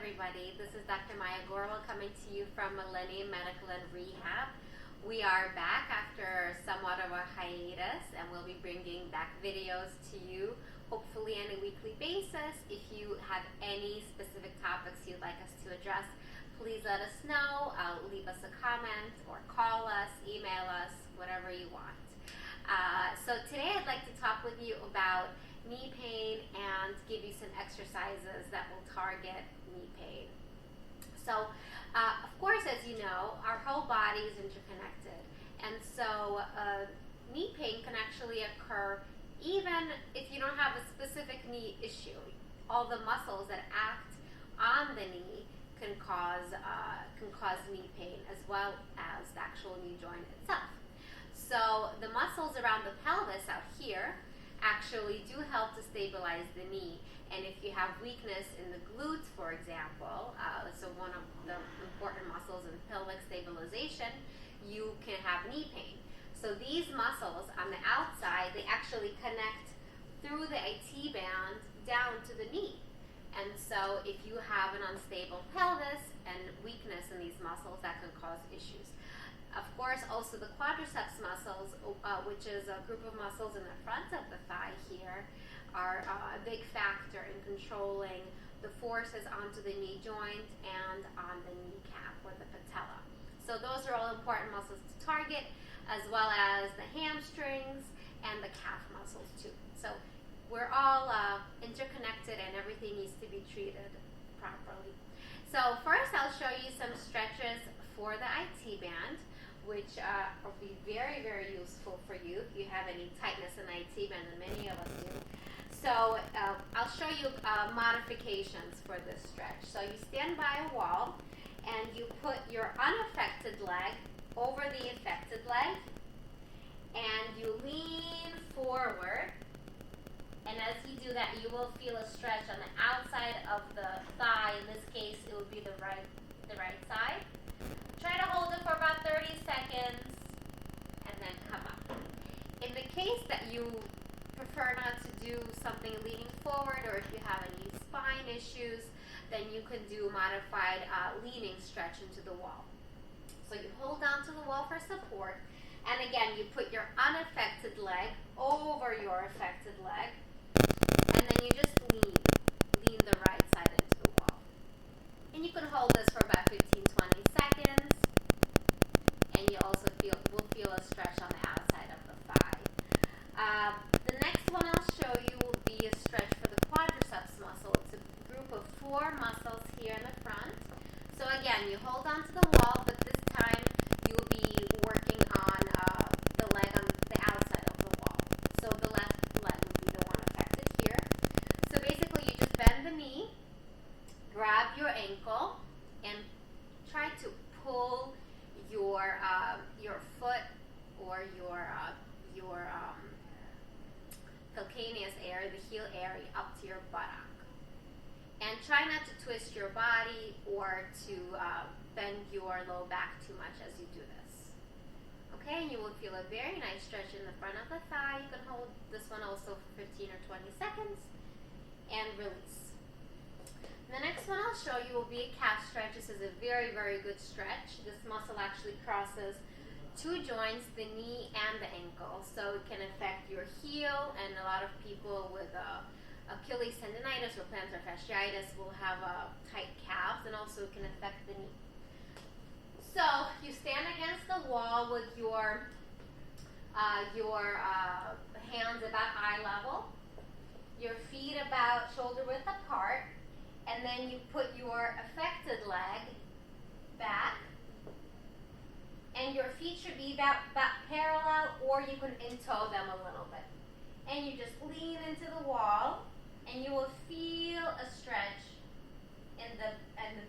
everybody. This is Dr. Maya Gorwal coming to you from Millennium Medical and Rehab. We are back after somewhat of a hiatus, and we'll be bringing back videos to you, hopefully on a weekly basis. If you have any specific topics you'd like us to address, please let us know. Leave us a comment or call us, email us, whatever you want. So today I'd like to talk with you about knee pain and give you some exercises that will target knee pain. So, of course, as you know, our whole body is interconnected, and so knee pain can actually occur even if you don't have a specific knee issue. All the muscles that act on the knee can cause knee pain, as well as the actual knee joint itself. So the muscles around the pelvis out here actually do help to stabilize the knee. And if you have weakness in the glutes, for example, so one of the important muscles in pelvic stabilization, you can have knee pain. So these muscles on the outside, they actually connect through the IT band down to the knee. And so if you have an unstable pelvis and weakness in these muscles, that can cause issues. Of course, also the quadriceps muscles, which is a group of muscles in the front of the thigh here, are a big factor in controlling the forces onto the knee joint and on the kneecap or the patella. So those are all important muscles to target, as well as the hamstrings and the calf muscles too. So we're all interconnected, and everything needs to be treated properly. So first I'll show you some stretches for the IT band, which will be very, very useful for you if you have any tightness in the IT band, and many of us do. So I'll show you modifications for this stretch. So you stand by a wall, and you put your unaffected leg over the affected leg, and you lean forward. And as you do that, you will feel a stretch on the outside of the thigh. In this case, it would be the right side. Try to hold it for about 30 seconds and then come up. In the case that you prefer not to do something leaning forward, or if you have any spine issues, then you can do modified leaning stretch into the wall. So you hold on to the wall for support, and again, you put your unaffected leg over your affected leg, and then you just lean the right side into the wall. And you can hold this for about 15-20 seconds, and you also will feel a stretch on the outside of the thigh. The next one I'll show you will be a stretch for the quadriceps muscle. It's a group of 4 muscles here in the front. So again, you hold on to the wall, but this time you'll be working on the leg on the outside of the wall. So the left leg would be the one affected here. So basically you just bend the knee, grab your ankle, and try to pull your foot or your calcaneus area, the heel area, up to your buttock. And try not to twist your body or to bend your low back too much as you do this. Okay, and you will feel a very nice stretch in the front of the thigh. You can hold this one also for 15 or 20 seconds and release. The next one I'll show you will be a calf stretch. This is a very, very good stretch. This muscle actually crosses 2 joints, the knee and the ankle. So it can affect your heel, and a lot of people with Achilles tendonitis or plantar fasciitis will have tight calves, and also it can affect the knee. So you stand against the wall with your hands about eye level, your feet about shoulder width apart, and then you put your affected leg back, and your feet should be about parallel, or you can in-toe them a little bit. And you just lean into the wall, and you will feel a stretch in the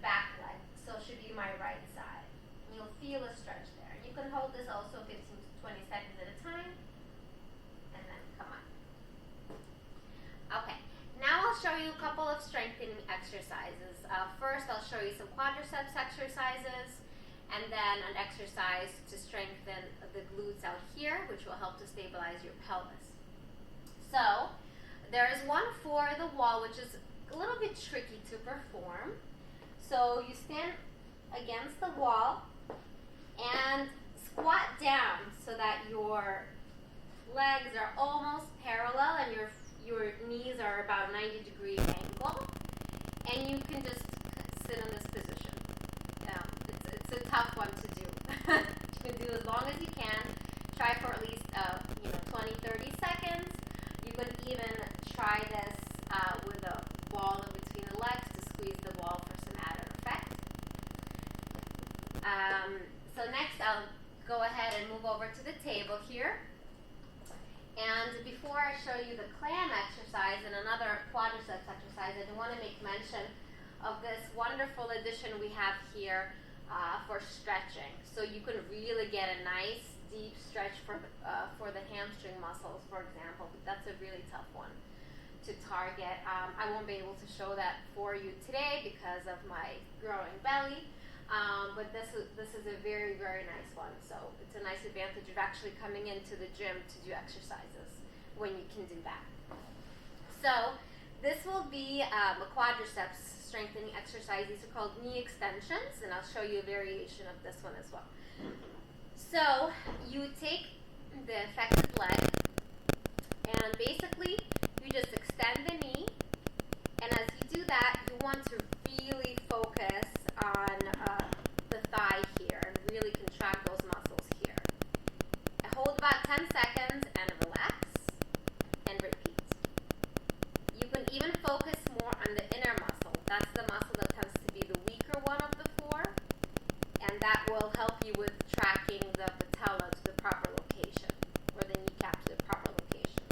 back leg. So it should be my right side. And you'll feel a stretch there. You can hold this also 15 to 20 seconds at a time, and then come on. Okay. Now I'll show you a couple of strengthening exercises. First, I'll show you some quadriceps exercises, and then an exercise to strengthen the glutes out here, which will help to stabilize your pelvis. So, there is one for the wall, which is a little bit tricky to perform. So you stand against the wall and squat down so that your legs are almost parallel and your knees are about 90-degree angle, and you can just sit in this position. It's a tough one to do. You can do as long as you can. Try for at least 20-30 seconds. You can even try this with a ball in between the legs to squeeze the wall for some added effect. So next I'll go ahead and move over to the table here. And before I show you the clam exercise and another quadriceps exercise, I do want to make mention of this wonderful addition we have here for stretching. So you can really get a nice deep stretch for the hamstring muscles, for example. That's a really tough one to target. I won't be able to show that for you today because of my growing belly. But this is a very, very nice one. So it's a nice advantage of actually coming into the gym to do exercises when you can do that. So this will be a quadriceps strengthening exercise. These are called knee extensions, and I'll show you a variation of this one as well. So you take the affected leg, and basically you just extend the knee, and as you do that, you want to really focus on the thigh here and really contract those muscles here. I hold about 10 seconds and relax and repeat. You can even focus more on the inner muscle. That's the muscle that tends to be the weaker one of the four, and that will help you with tracking the patella to the proper location, or the kneecap to the proper location.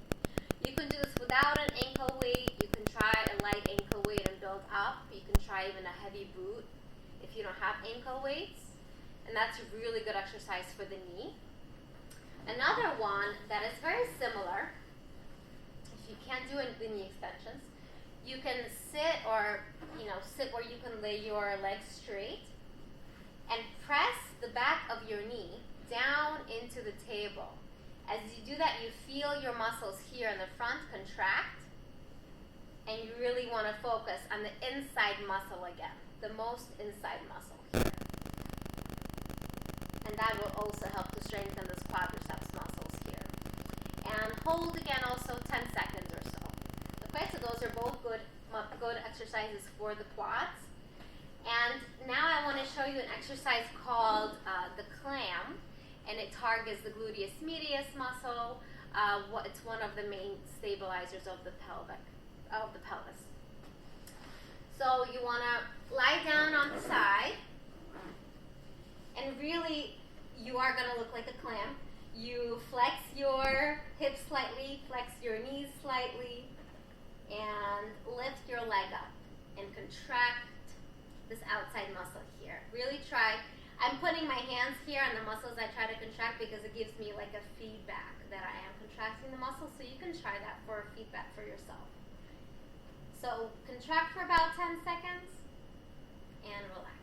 You can do this without an ankle weight. You can try a light ankle weight and build up. You can try even a heavy boot if you don't have ankle weights, and that's a really good exercise for the knee. Another one that is very similar, if you can't do the knee extensions, you can sit where you can lay your legs straight and press the back of your knee down into the table. As you do that, you feel your muscles here in the front contract, and you really want to focus on the inside muscle again, the most inside muscle here. And that will also help to strengthen those quadriceps muscles here. And hold again also 10 seconds or so. Okay, so those are both good exercises for the quads. And now I want to show you an exercise called the clam, and it targets the gluteus medius muscle. It's one of the main stabilizers of the pelvis. So you want to lie down on the side, and really you are going to look like a clam. You flex your hips slightly, flex your knees slightly, and lift your leg up and contract this outside muscle here. Really try. I'm putting my hands here on the muscles I try to contract because it gives me like a feedback that I am contracting the muscle, so you can try that for feedback for yourself. So contract for about 10 seconds and relax.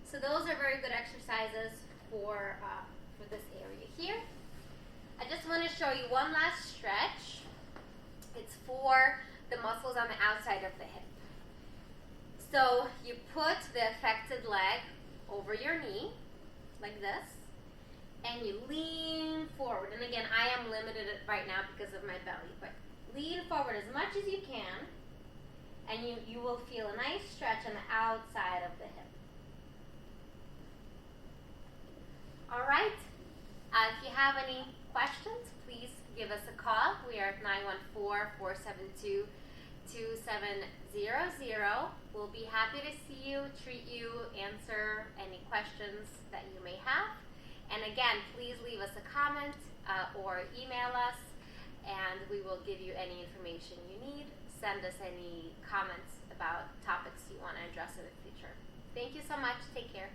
So those are very good exercises for this area here. I just want to show you one last stretch. It's for the muscles on the outside of the hip. So you put the affected leg over your knee, like this, and you lean forward. And again, I am limited right now because of my belly, but lean forward as much as you can, and you will feel a nice stretch on the outside of the hip. All right. If you have any questions, please give us a call. We are at 914-472-2700. We'll be happy to see you, treat you, answer any questions that you may have. And again, please leave us a comment or email us, and we will give you any information you need. Send us any comments about topics you want to address in the future. Thank you so much. Take care.